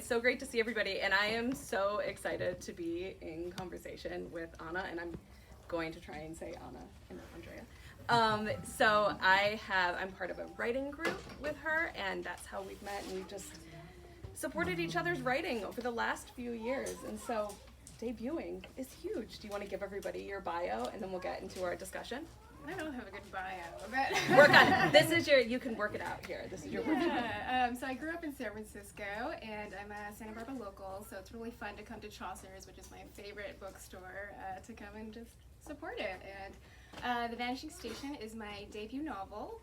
it's so great to see everybody, and I am so excited to be in conversation with Ana, and I'm going to try and say Ana and not Andrea. So I'm part of a writing group with her, and that's how we've met, and we've just supported each other's writing over the last few years, and so debuting is huge. Do you want to give everybody your bio, and then we'll get into our discussion? I don't have a good bio, but work on it. This is you can work it out here. This is your so I grew up in San Francisco, and I'm a Santa Barbara local, so it's really fun to come to Chaucer's, which is my favorite bookstore, to come and just support it. And The Vanishing Station is my debut novel.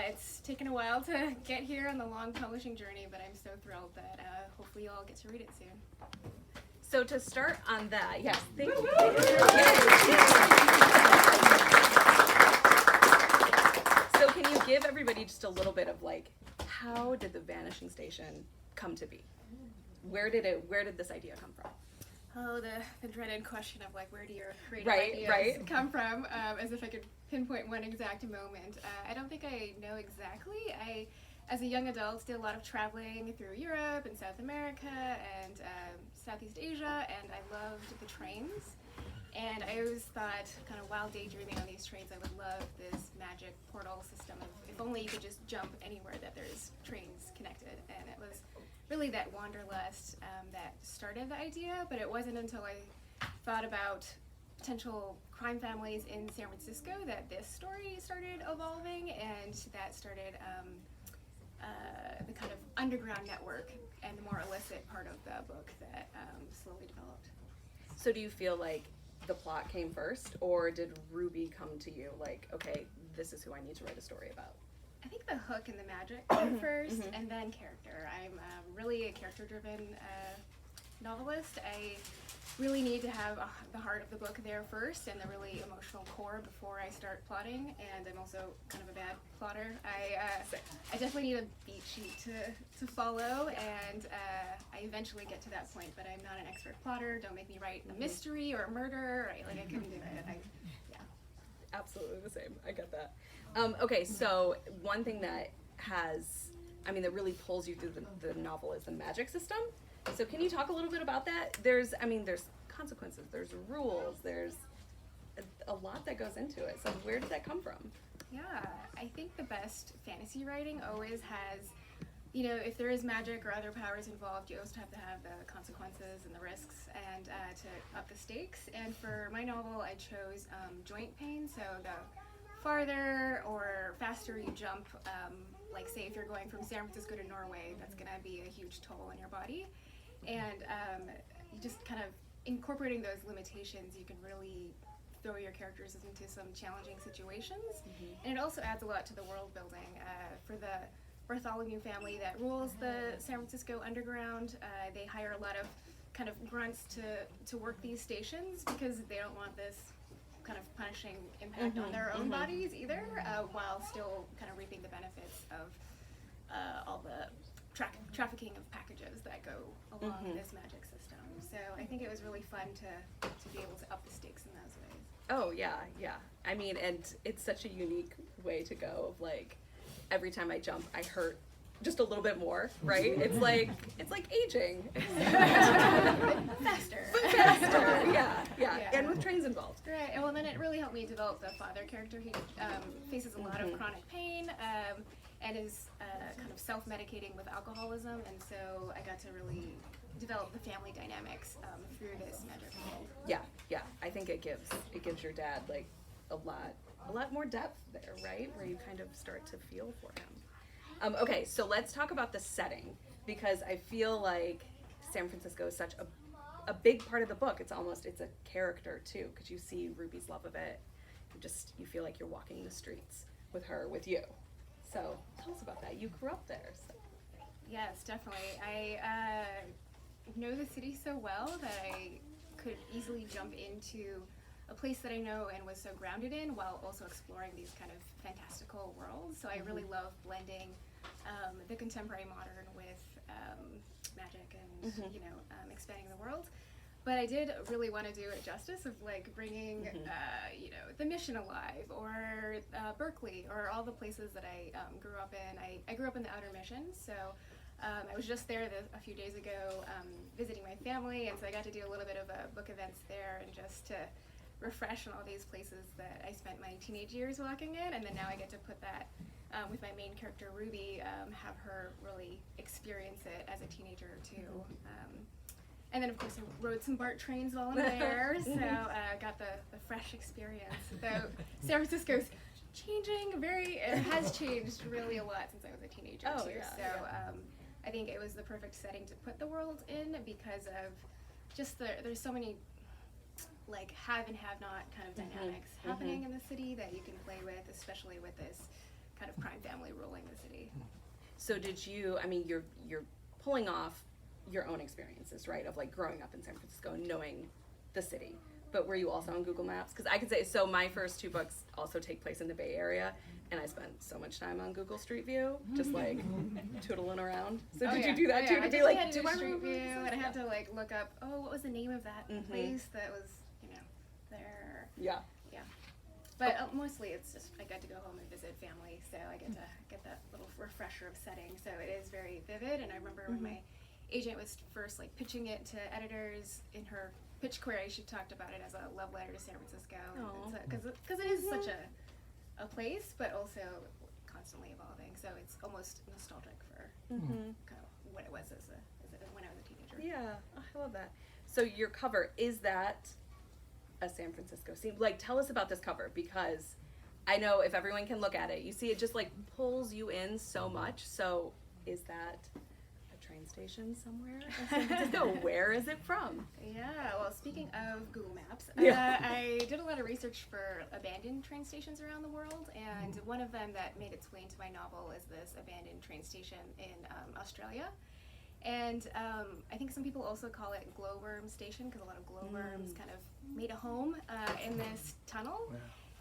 It's taken a while to get here on the long publishing journey, but I'm so thrilled that hopefully you all get to read it soon. So to start on that, yes, thank you. So can you give everybody just a little bit of like, how did the Vanishing Station come to be? Where did this idea come from? Oh, the dreaded question of like, where do your creative ideas come from? As if I could pinpoint one exact moment. I don't think I know exactly. As a young adult, did a lot of traveling through Europe and South America and Southeast Asia, and I loved the trains. And I always thought, kind of while daydreaming on these trains, I would love this magic portal system of if only you could just jump anywhere that there's trains connected. And it was really that wanderlust that started the idea, but it wasn't until I thought about potential crime families in San Francisco that this story started evolving, and that started the kind of underground network and the more illicit part of the book that slowly developed. So do you feel like the plot came first, or did Ruby come to you like, okay, this is who I need to write a story about? I think the hook and the magic came first, and then character. I'm really a character-driven novelist. I really need to have the heart of the book there first and the really emotional core before I start plotting, and I'm also kind of a bad plotter. I definitely need a beat sheet to follow, and I eventually get to that point, but I'm not an expert plotter. Don't make me write a mystery or a murder. I couldn't do it. Absolutely the same. I get that. Okay, so one thing that that really pulls you through the novel is the magic system. So can you talk a little bit about that? There's consequences, there's rules, there's a lot that goes into it. So where did that come from? Yeah, I think the best fantasy writing always has, if there is magic or other powers involved, you also have to have the consequences and the risks and to up the stakes. And for my novel, I chose joint pain. So the farther or faster you jump, like say if you're going from San Francisco to Norway, that's going to be a huge toll on your body. And you just kind of incorporating those limitations, you can really throw your characters into some challenging situations. And it also adds a lot to the world building. For the Bartholomew family that rules the San Francisco underground, they hire a lot of kind of grunts to work these stations because they don't want this kind of punishing impact on their own bodies either, while still kind of reaping the benefits of all the trafficking of packages that go along this magic system. So I think it was really fun to be able to up the stakes in those ways. Oh yeah. And it's such a unique way to go of like, every time I jump, I hurt just a little bit more, right? It's like aging. Faster. Yeah. And with trains involved. Right, and well then it really helped me develop the father character. He faces a lot of chronic pain and is kind of self-medicating with alcoholism, and so I got to really develop the family dynamics through this magic world. Yeah. I think it gives your dad like a lot more depth there, right? Where you kind of start to feel for him. Okay, so let's talk about the setting, because I feel like San Francisco is such a big part of the book. It's a character too, because you see Ruby's love of it. You feel like you're walking the streets with her, with you. So tell us about that. You grew up there. So. Yes, definitely. I know the city so well that I could easily jump into a place that I know and was so grounded in, while also exploring these kind of fantastical worlds. So I really love blending the contemporary modern with magic and expanding the world. But I did really want to do it justice of like bringing the Mission alive, or Berkeley, or all the places that I grew up in. I grew up in the Outer Mission, so I was just there a few days ago visiting my family, and so I got to do a little bit of book events there, and just to refresh on all these places that I spent my teenage years walking in, and then now I get to put that with my main character Ruby, have her really experience it as a teenager too. And then of course I rode some BART trains while I'm there, so got the fresh experience. Though San Francisco's changing it has changed really a lot since I was a teenager too. Yeah, so I think it was the perfect setting to put the world in because of just there's so many like have and have not kind of dynamics happening in the city that you can play with, especially with this kind of crime family ruling the city. So did you, I mean, you're pulling off your own experiences, right, of like growing up in San Francisco and knowing the city, but were you also on Google Maps? Because I could say, so my first 2 books also take place in the Bay Area, and I spent so much time on Google Street View, just like tootling around. So did you do that too? I to be like, had to do I Street remember View, this? and I had to like look up, what was the name of that place that was, there. Yeah. But mostly it's just I got to go home and visit family, so I get to get that little refresher of setting. So it is very vivid, and I remember when my agent was first like pitching it to editors in her pitch query, she talked about it as a love letter to San Francisco, because it is such a place, but also constantly evolving. So it's almost nostalgic for kind of what it was when I was a teenager. Yeah, I love that. So your cover, is that a San Francisco scene? Like, tell us about this cover, because I know if everyone can look at it, you see it just like pulls you in so much. So is that a train station somewhere in San Francisco? Where is it from? Yeah, well, speaking of Google Maps, Yeah. I did a lot of research for abandoned train stations around the world, and one of them that made its way into my novel is this abandoned train station in Australia. And I think some people also call it Glowworm Station, because a lot of glowworms kind of made a home in this tunnel.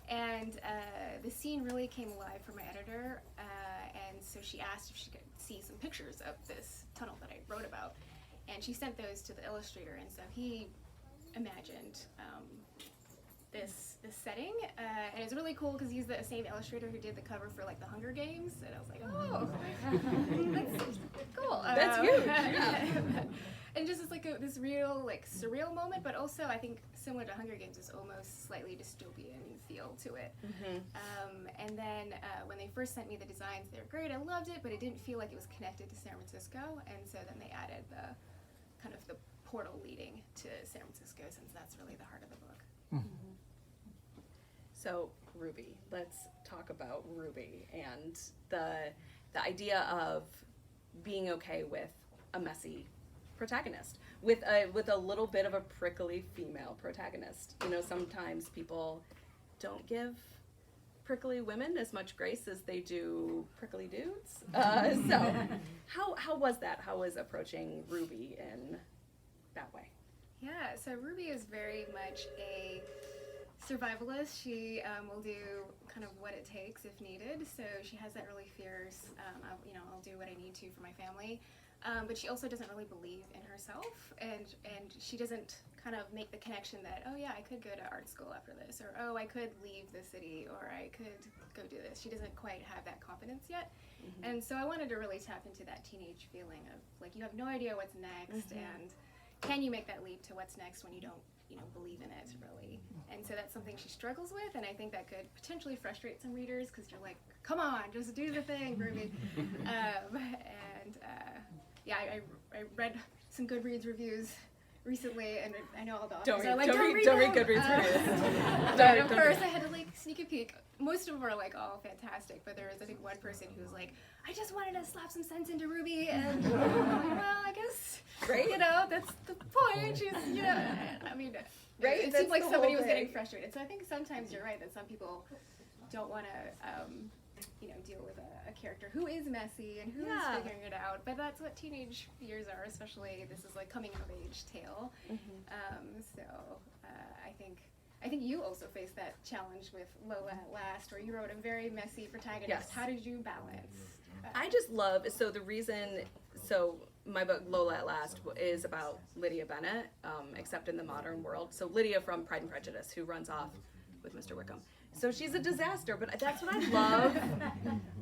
And the scene really came alive for my editor, and so she asked if she could see some pictures of this tunnel that I wrote about. And she sent those to the illustrator, and so he imagined this setting, and it was really cool because he's the same illustrator who did the cover for like the Hunger Games, and I was like, that's cool. That's huge. Yeah. And just it's like this real like surreal moment, but also I think similar to Hunger Games, is almost slightly dystopian feel to it. And then when they first sent me the designs, they were great. I loved it, but it didn't feel like it was connected to San Francisco, and so then they added the kind of the portal leading to San Francisco, since that's really the heart of the book. So Ruby, let's talk about Ruby and the idea of being okay with a messy protagonist, with a little bit of a prickly female protagonist. You know, sometimes people don't give prickly women as much grace as they do prickly dudes. So how was that? How was approaching Ruby in that way? Yeah, so Ruby is very much a survivalist. She will do kind of what it takes if needed. So she has that really fierce, I'll do what I need to for my family. But she also doesn't really believe in herself, and she doesn't kind of make the connection that, oh yeah, I could go to art school after this, or oh, I could leave the city, or I could go do this. She doesn't quite have that confidence yet. And so I wanted to really tap into that teenage feeling of like, you have no idea what's next, and can you make that leap to what's next when you don't believe in it really. And so that's something she struggles with, and I think that could potentially frustrate some readers, because you're like, come on, just do the thing, Ruby. I read some Goodreads reviews recently, and I know all the authors are like, don't read Goodreads reviews. But of course I had to like sneak a peek. Most of them are like all fantastic, but there was I think one person who was like, I just wanted to slap some sense into Ruby, and I'm like, well, I guess that's the point. She's I mean, right? It seemed like somebody was getting frustrated. So I think sometimes you're right that some people don't want to deal with a character who is messy and who is figuring it out. But that's what teenage years are, especially this is like coming of age tale. I think you also faced that challenge with Lola at Last, where you wrote a very messy protagonist. Yes. How did you balance? I just love, so my book Lola at Last is about Lydia Bennett, except in the modern world. So Lydia from Pride and Prejudice, who runs off with Mr. Wickham. So she's a disaster, but that's what I love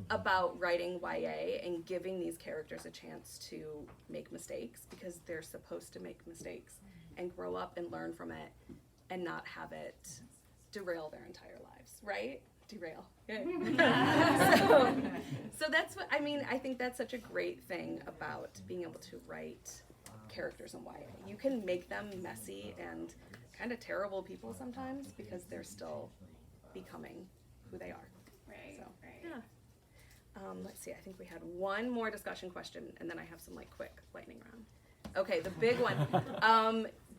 about writing YA and giving these characters a chance to make mistakes, because they're supposed to make mistakes and grow up and learn from it and not have it derail their entire lives, right? Derail. So that's what, I mean, I think that's such a great thing about being able to write characters in YA. You can make them messy and kind of terrible people sometimes because they're still becoming who they are. Right, So, right. yeah. Let's see, I think we had one more discussion question, and then I have some like quick lightning round. Okay, the big one.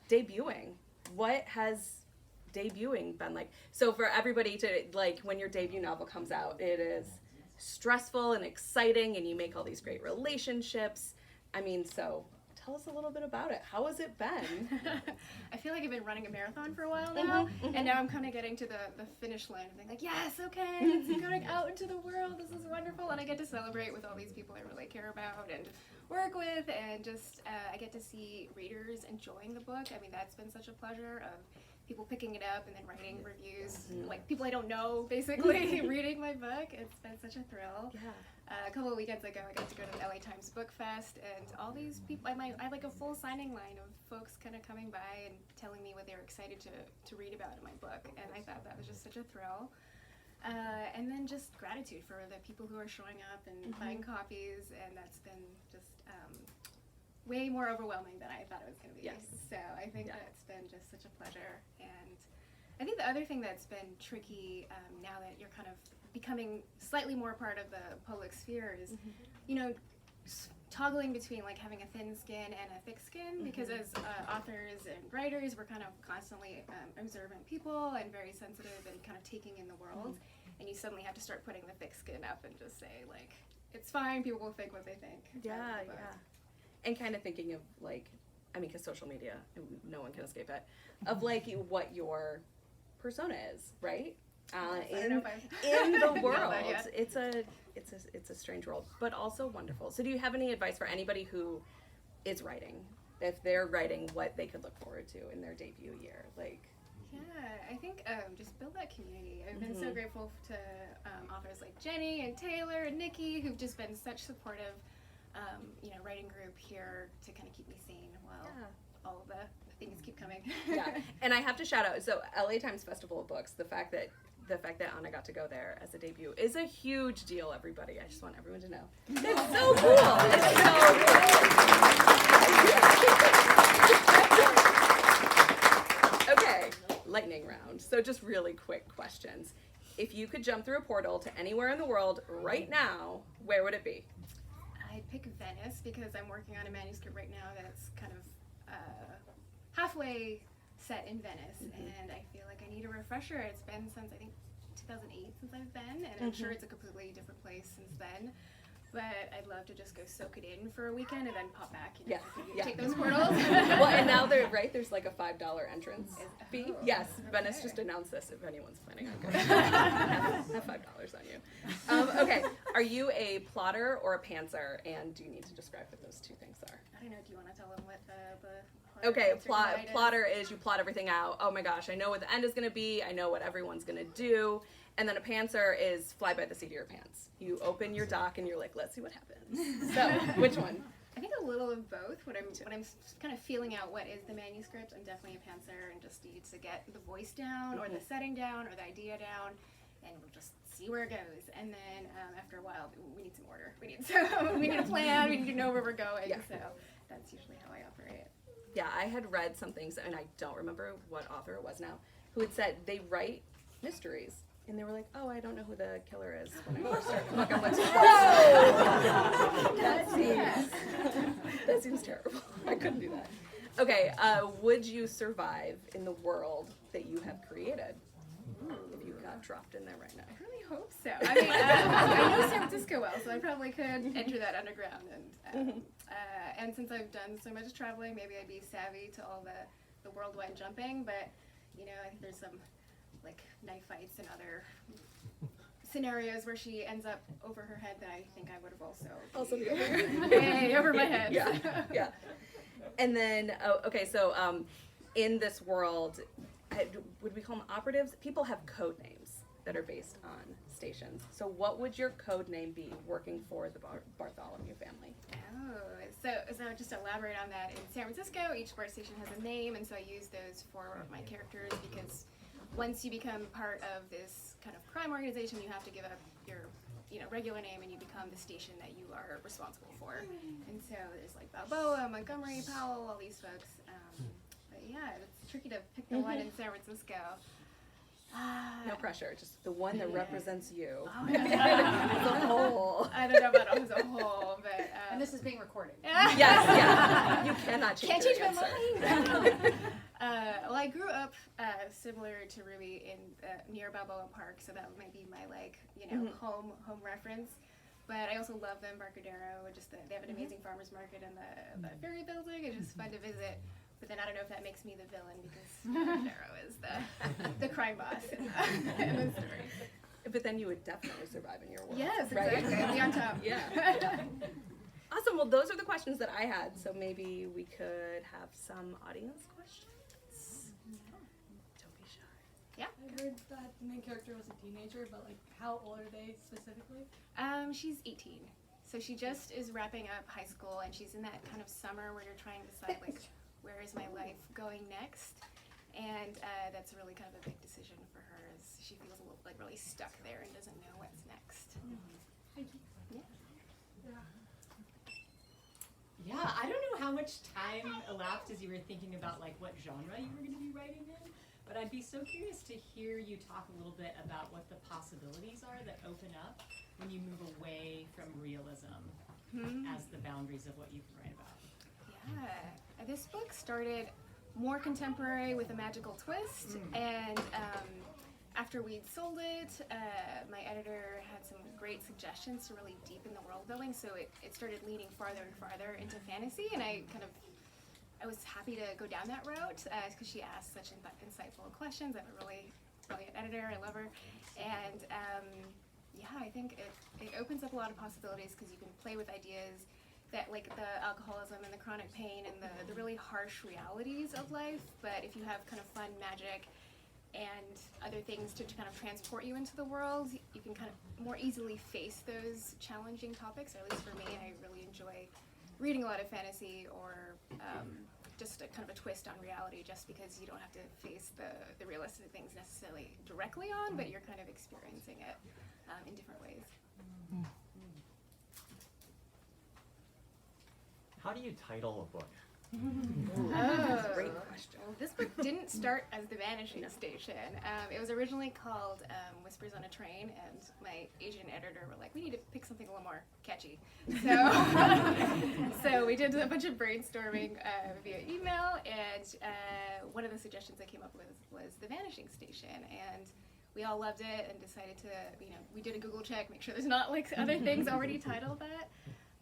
Debuting. What has debuting been like? So for everybody to, like, when your debut novel comes out, it is stressful and exciting, and you make all these great relationships. I mean, so tell us a little bit about it. How has it been? I feel like I've been running a marathon for a while now, and now I'm kind of getting to the finish line and being like, yes, okay, it's going out into the world, this is wonderful, and I get to celebrate with all these people I really care about and work with, and just I get to see readers enjoying the book. I mean, that's been such a pleasure, of people picking it up and then writing reviews, like people I don't know, basically, reading my book. It's been such a thrill. Yeah. A couple of weekends ago, I got to go to the LA Times Book Fest, and all these people, I have like a full signing line of folks kind of coming by and telling me what they were excited to read about in my book, and I thought that was just such a thrill. And then just gratitude for the people who are showing up and buying copies, and that's been just way more overwhelming than I thought it was going to be. Yes. So I think that's been just such a pleasure. And I think the other thing that's been tricky now that you're kind of becoming slightly more part of the public sphere is, you know, toggling between like having a thin skin and a thick skin, because as authors and writers, we're kind of constantly observant people and very sensitive and kind of taking in the world, and you suddenly have to start putting the thick skin up and just say, like, it's fine, people will think what they think. Yeah. And kind of thinking of, like, I mean, because social media, no one can escape it, of like what your persona is, right? In the world. It's a strange world, but also wonderful. So do you have any advice for anybody who is writing, if they're writing, what they could look forward to in their debut year? Like, yeah, I think just build that community. I've been so grateful to authors like Jenny and Taylor and Nikki, who've just been such supportive, writing group here to kind of keep me sane while all of the things keep coming. Yeah, and I have to shout out, so LA Times Festival of Books, the fact that Ana got to go there as a debut is a huge deal, everybody. I just want everyone to know. It's so cool. It's so cool. Okay, lightning round. So just really quick questions. If you could jump through a portal to anywhere in the world right now, where would it be? I'd pick Venice because I'm working on a manuscript right now that's kind of halfway set in Venice, and I feel like I need a refresher. It's been since, I think, 2008 since I've been, and I'm sure it's a completely different place since then. But I'd love to just go soak it in for a weekend and then pop back. Take those portals. Well, and now there's like a $5 entrance fee. Oh, Yes, okay. Venice just announced this. If anyone's planning on going, have $5 on you. Okay, are you a plotter or a pantser? And do you need to describe what those two things are? I don't know. Do you want to tell them what the Okay, plotter is you plot everything out. Oh my gosh, I know what the end is going to be. I know what everyone's going to do. And then a pantser is fly by the seat of your pants. You open your doc and you're like, let's see what happens. So, which one? I think a little of both. When I'm kind of feeling out what is the manuscript, I'm definitely a pantser and just need to get the voice down or the setting down or the idea down, and we'll just see where it goes. And then after a while, we need some order. We need a plan. We need to know where we're going. Yeah. So that's usually how I operate. Yeah, I had read something, and I don't remember what author it was now, who had said they write mysteries. And they were like, oh, I don't know who the killer is when I first started the book. I'm like, that seems terrible. I couldn't do that. Okay, would you survive in the world that you have created if you got dropped in there right now? I really hope so. I mean, I know San Francisco well, so I probably could enter that underground. And since I've done so much traveling, maybe I'd be savvy to all the worldwide jumping. But, I think there's some like knife fights and other scenarios where she ends up over her head that I think I would have also be over here. way over my head. Yeah. And then, so in this world, would we call them operatives? People have code names that are based on stations. So what would your code name be working for the Bartholomew family? Oh, so just to elaborate on that, in San Francisco, each BART station has a name, and so I use those for my characters because once you become part of this kind of crime organization, you have to give up your regular name and you become the station that you are responsible for. And so there's like Balboa, Montgomery, Powell, all these folks. But yeah, it's tricky to pick the one in San Francisco. No pressure, just the one that represents you. Oh, as a whole. I don't know about as a whole, but And this is being recorded. Yes, yeah. You cannot change Can't your change my answer. mind. Well, I grew up similar to Ruby in near Balboa Park, so that might be my home reference. But I also love the Embarcadero. They have an amazing farmers market in the ferry building. It's just fun to visit. But then I don't know if that makes me the villain because Embarcadero is the crime boss in the story. But then you would definitely survive in your world. Yes, right? exactly. I'd be on top. Yeah. Awesome. Well, those are the questions that I had. So maybe we could have some audience questions. Don't be shy. Yeah. I heard that the main character was a teenager, but like, how old are they specifically? She's 18. So she just is wrapping up high school, and she's in that kind of summer where you're trying to decide, like, where is my life going next? And that's really kind of a big decision for her, as she feels a little, like, really stuck there and doesn't know what's next. Thank you. Yeah, I don't know how much time elapsed as you were thinking about like what genre you were going to be writing in, but I'd be so curious to hear you talk a little bit about what the possibilities are that open up when you move away from realism as the boundaries of what you can write about. Yeah, this book started more contemporary with a magical twist, and after we'd sold it, my editor had some great suggestions to really deepen the world building, so it started leaning farther and farther into fantasy, and I was happy to go down that route because she asked such insightful questions. I have a really brilliant editor, I love her, and yeah, I think it opens up a lot of possibilities because you can play with ideas that, like, the alcoholism and the chronic pain and the really harsh realities of life, but if you have kind of fun magic and other things to kind of transport you into the world, you can kind of more easily face those challenging topics, or at least for me, I really enjoy reading a lot of fantasy or just a kind of a twist on reality, just because you don't have to face the realistic things necessarily directly on, but you're kind of experiencing it in different ways. How do you title a book? Great question. Well, this book didn't start as The Vanishing Station. It was originally called Whispers on a Train, and my Asian editor were like, we need to pick something a little more catchy. So, so we did a bunch of brainstorming via email, and one of the suggestions I came up with was The Vanishing Station, and we all loved it and decided to, we did a Google check, make sure there's not like other things already titled that.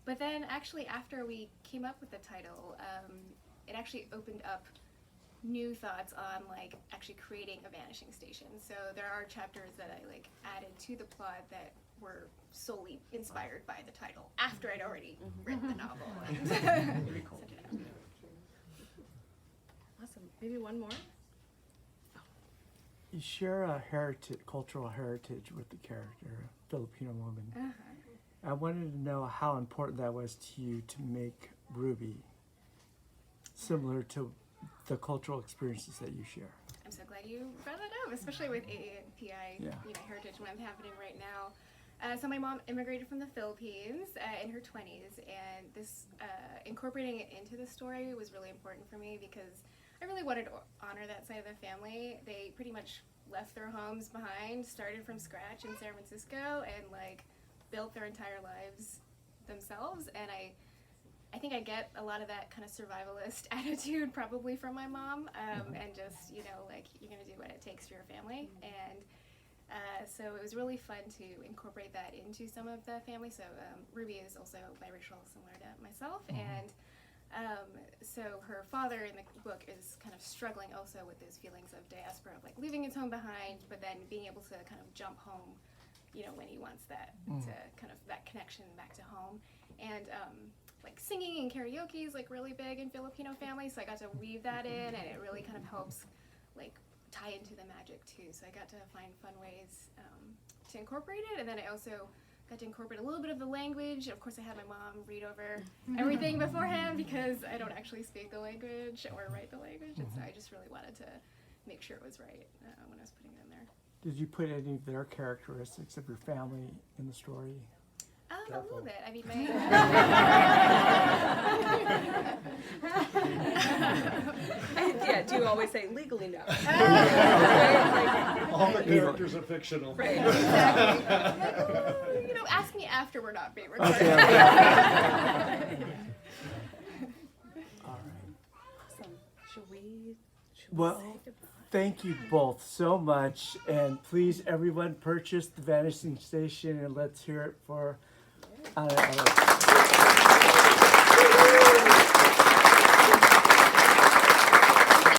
But then actually after we came up with the title, it actually opened up new thoughts on like actually creating a vanishing station. So there are chapters that I like added to the plot that were solely inspired by the title after I'd already written the novel. Very cool. Awesome. Maybe one more? You share a cultural heritage with the character, a Filipino woman. I wanted to know how important that was to you to make Ruby similar to the cultural experiences that you share. I'm so glad you brought that up, especially with AAPI Heritage Month happening right now. So my mom immigrated from the Philippines in her 20s, and this incorporating it into the story was really important for me because I really wanted to honor that side of the family. They pretty much left their homes behind, started from scratch in San Francisco, and like built their entire lives themselves. And I think I get a lot of that kind of survivalist attitude probably from my mom, and just, like, you're gonna do what it takes for your family. And so it was really fun to incorporate that into some of the family. So Ruby is also biracial, similar to myself, and so her father in the book is kind of struggling also with those feelings of diaspora, of like leaving his home behind, but then being able to kind of jump home, when he wants that, to kind of that connection back to home. And like singing and karaoke is like really big in Filipino families, so I got to weave that in, and it really kind of helps like tie into the magic too. So I got to find fun ways to incorporate it, and then I also got to incorporate a little bit of the language. Of course, I had my mom read over everything beforehand because I don't actually speak the language or write the language, and so I just really wanted to make sure it was right when I was putting it in there. Did you put any of their characteristics of your family in the story? A little bit. I mean, Yeah, do you always say legally no? All the characters are fictional. Right. Exactly. Ask me after we're not being recorded. Okay. All right. Awesome. Should we Well, say goodbye? thank you both so much, and please, everyone, purchase The Vanishing Station, and let's hear it for Ana Ellickson.